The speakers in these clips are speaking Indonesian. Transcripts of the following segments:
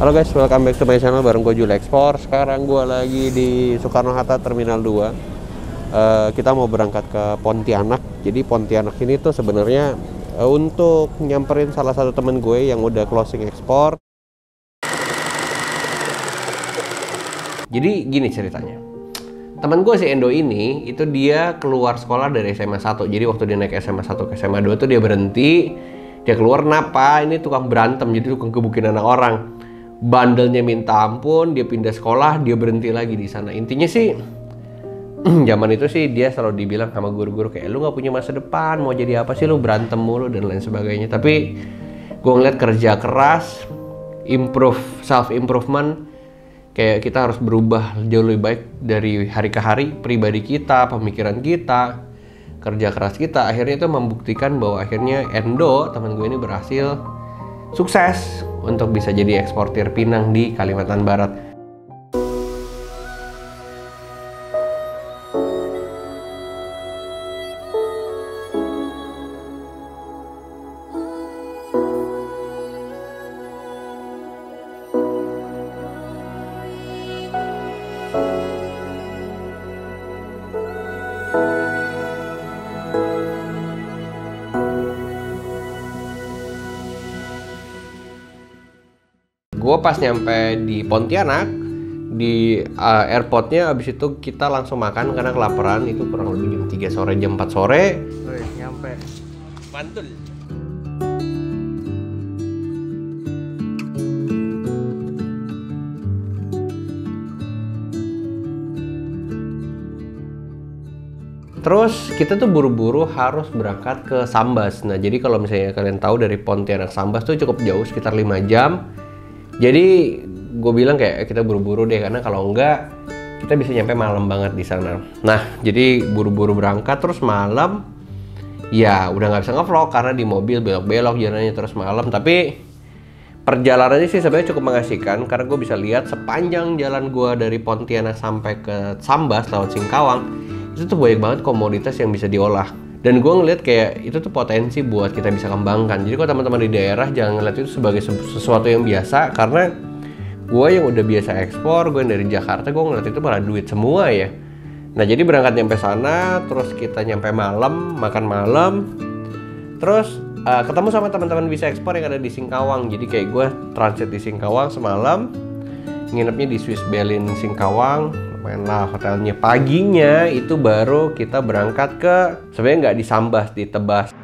Halo guys, welcome back to my channel bareng gue Juli Ekspor. Sekarang gue lagi di Soekarno-Hatta Terminal 2. Kita mau berangkat ke Pontianak. Jadi Pontianak ini tuh sebenarnya untuk nyamperin salah satu temen gue yang udah closing ekspor. Jadi gini ceritanya. Temen gue si Endo ini, itu dia keluar sekolah dari SMA 1. Jadi waktu dia naik SMA 1 ke SMA 2 tuh dia berhenti. Dia keluar kenapa? Ini tukang berantem, jadi tukang gebukin anak orang. Bandelnya minta ampun, dia pindah sekolah, dia berhenti lagi di sana. Intinya sih, zaman itu sih dia selalu dibilang sama guru-guru kayak, lu nggak punya masa depan, mau jadi apa sih, lu berantem mulu dan lain sebagainya. Tapi gue ngeliat kerja keras, self improvement, kayak kita harus berubah jauh lebih baik dari hari ke hari. Pribadi kita, pemikiran kita, kerja keras kita, akhirnya itu membuktikan bahwa akhirnya Endo, teman gue ini berhasil sukses untuk bisa jadi eksportir pinang di Kalimantan Barat. Gue pas nyampe di Pontianak, di airportnya, abis itu kita langsung makan karena kelaparan. Itu kurang lebih jam 3 sore, jam 4 sore. Nyampe Mantul. Terus kita tuh buru-buru harus berangkat ke Sambas. Nah jadi kalau misalnya kalian tahu dari Pontianak Sambas tuh cukup jauh, sekitar 5 jam. Jadi gue bilang kayak kita buru-buru deh, karena kalau enggak kita bisa nyampe malam banget di sana. Nah jadi buru-buru berangkat, terus malam ya udah nggak bisa ngevlog karena di mobil belok-belok jalannya terus malam. Tapi perjalanannya sih sebenarnya cukup mengasihkan karena gue bisa lihat sepanjang jalan gue dari Pontianak sampai ke Sambas lewat Singkawang, itu tuh banyak banget komoditas yang bisa diolah. Dan gue ngeliat kayak itu tuh potensi buat kita bisa kembangkan. Jadi kalau teman-teman di daerah jangan ngeliat itu sebagai sesuatu yang biasa, karena gue yang udah biasa ekspor, gue yang dari Jakarta, gue ngeliat itu malah duit semua ya. Nah jadi berangkat nyampe sana, terus kita nyampe malam, makan malam, terus ketemu sama teman-teman bisa ekspor yang ada di Singkawang. Jadi kayak gue transit di Singkawang semalam, nginepnya di Swiss Berlin Singkawang. Mainlah hotelnya. Paginya itu baru kita berangkat ke, sebenarnya nggak di Sambas, di Tebas.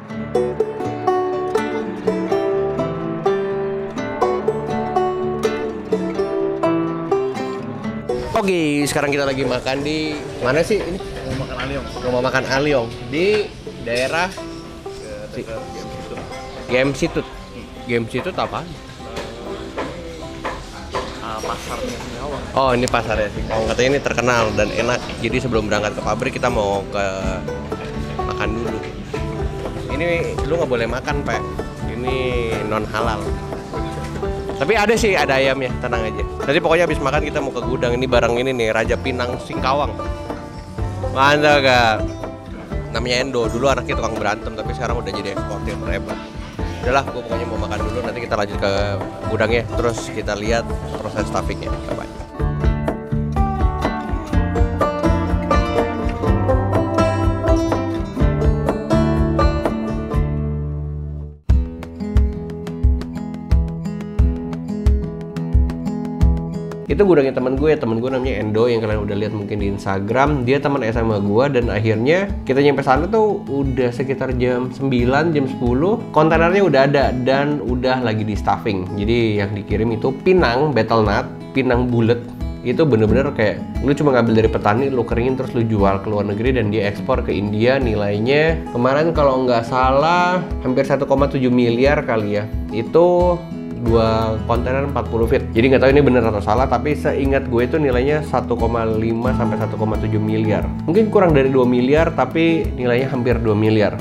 Oke, sekarang kita lagi makan di mana sih ini? Mau makan aliong. Rumah makan Aliong di daerah Game Situt. Game Situt apa? Pasarnya Singkawang. Oh ini pasarnya Singkawang, katanya ini terkenal dan enak. Jadi sebelum berangkat ke pabrik kita mau ke makan dulu. Ini lu nggak boleh makan Pak, ini non halal. Tapi ada sih, ada ayamnya, tenang aja. Nanti pokoknya habis makan kita mau ke gudang. Ini barang ini nih, Raja Pinang Singkawang. Mantap gak? Namanya Endo, dulu anaknya tukang berantem tapi sekarang udah jadi eksportir hebat. Udahlah, gue pokoknya mau makan dulu, nanti kita lanjut ke gudangnya, terus kita lihat proses stuffingnya. Bye-bye. Itu gudangnya teman gue namanya Endo, yang kalian udah lihat mungkin di Instagram. Dia teman SMA gue, dan akhirnya kita nyampe sana tuh udah sekitar jam 9, jam 10. Kontainernya udah ada dan udah lagi di stuffing. Jadi yang dikirim itu pinang battle nut, pinang bulat. Itu bener-bener kayak lu cuma ngambil dari petani, lu keringin terus lu jual ke luar negeri dan dia ekspor ke India. Nilainya kemarin kalau nggak salah hampir 1,7 miliar kali ya. Itu 2 kontainer 40 feet. Jadi nggak tahu ini benar atau salah, tapi seingat gue itu nilainya 1,5 sampai 1,7 miliar. Mungkin kurang dari 2 miliar, tapi nilainya hampir 2 miliar.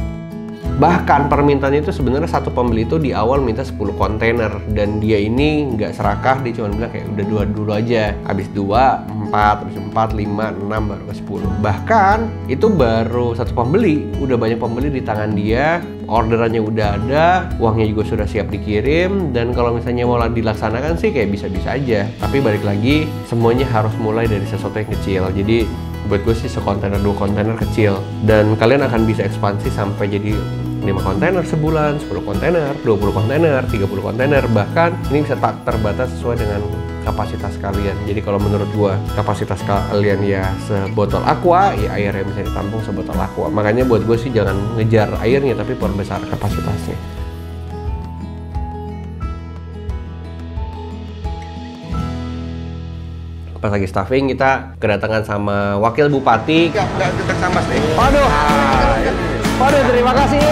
Bahkan permintaannya itu sebenarnya satu pembeli itu di awal minta 10 kontainer, dan dia ini nggak serakah, dia cuma bilang kayak udah 2 dulu aja, habis 2, 4, habis 4, 5, 6 baru ke 10. Bahkan itu baru satu pembeli, udah banyak pembeli di tangan dia. orderannya udah ada, uangnya juga sudah siap dikirim, dan kalau misalnya mau dilaksanakan sih kayak bisa-bisa aja. Tapi balik lagi, semuanya harus mulai dari sesuatu yang kecil. Jadi buat gue sih sekontainer 2 kontainer kecil, dan kalian akan bisa ekspansi sampai jadi 5 kontainer sebulan, 10 kontainer, 20 kontainer, 30 kontainer, bahkan ini bisa tak terbatas sesuai dengan kapasitas kalian. Jadi kalau menurut gua kapasitas kalian ya sebotol aqua, ya airnya bisa ditampung sebotol aqua. Makanya buat gue sih jangan ngejar airnya tapi perbesar kapasitasnya. Pas lagi staffing kita kedatangan sama wakil bupati. Enggak dekat sama deh. Waduh, terima kasih.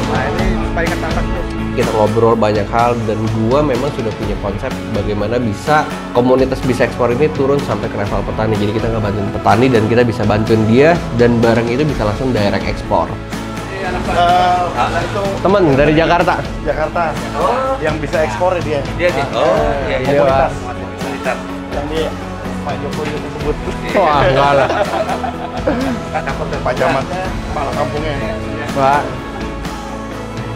Nah ini paling ketangkap tuh. Kita ngobrol banyak hal, dan gua memang sudah punya konsep bagaimana bisa komunitas bisa ekspor ini turun sampai ke level petani. Jadi kita nggak bantuin petani dan kita bisa bantuin dia, dan barang itu bisa langsung direct ekspor. Itu Temen dari Jakarta. Jakarta. Yang bisa ekspor dia. Dia sih. Oh, iya. Komunitas. Komunitas. Yang dia Pak Jokowi itu sebut. Wah, enggak lah. Takut Pak Camat, kepala kampungnya. Pak.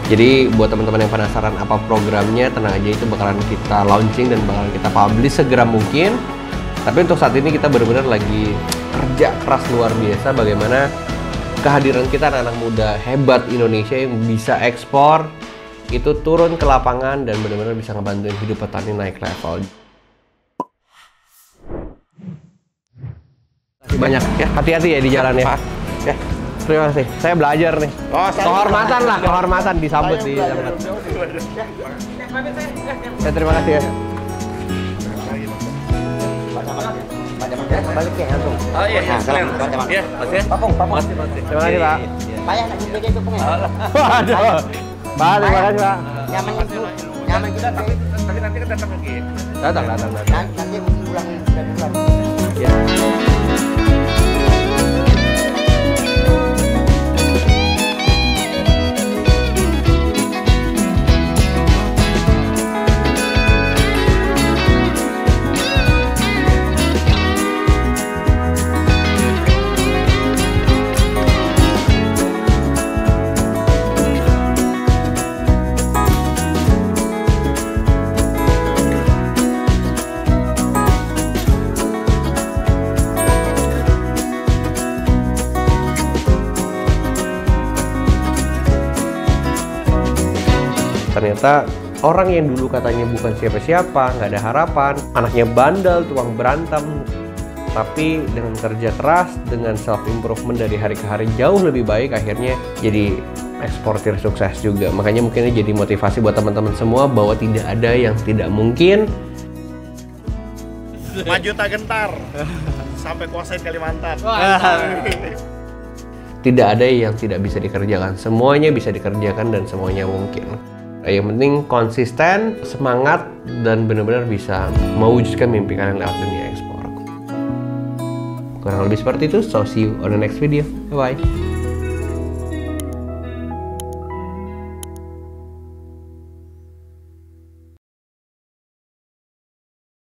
Jadi buat teman-teman yang penasaran apa programnya, tenang aja, itu bakalan kita launching dan bakalan kita publish segera mungkin. Tapi untuk saat ini kita benar-benar lagi kerja keras luar biasa bagaimana kehadiran kita anak-anak muda hebat Indonesia yang bisa ekspor itu turun ke lapangan dan benar-benar bisa ngebantuin hidup petani naik level. Banyak ya, hati-hati ya di jalan ya. Ya, terima kasih. Saya belajar nih. Oh, Kehormatan lah, kehormatan disambut di tempat. Ya, terima kasih ya. Balik ya langsung. Oh iya, sekalian. Iya, masih. Papung. Terima kasih Pak. Payah nak jaga itu pun. Waduh. Pak, terima kasih Pak. Nyaman juga Tapi nanti kan datang lagi. Datang. nanti pulang dari bulan. Ya. Ternyata orang yang dulu katanya bukan siapa-siapa, nggak ada harapan, anaknya bandel, tukang berantem, tapi dengan kerja keras, dengan self-improvement dari hari ke hari jauh lebih baik, akhirnya jadi eksportir sukses juga. Makanya mungkin ini jadi motivasi buat teman-teman semua bahwa tidak ada yang tidak mungkin. Maju tak gentar. Sampai kuasain Kalimantan. Tidak ada yang tidak bisa dikerjakan, semuanya bisa dikerjakan dan semuanya mungkin. Yang penting konsisten, semangat, dan benar-benar bisa mewujudkan mimpi kalian lewat dunia ekspor. Kurang lebih seperti itu, so see you on the next video. Bye-bye.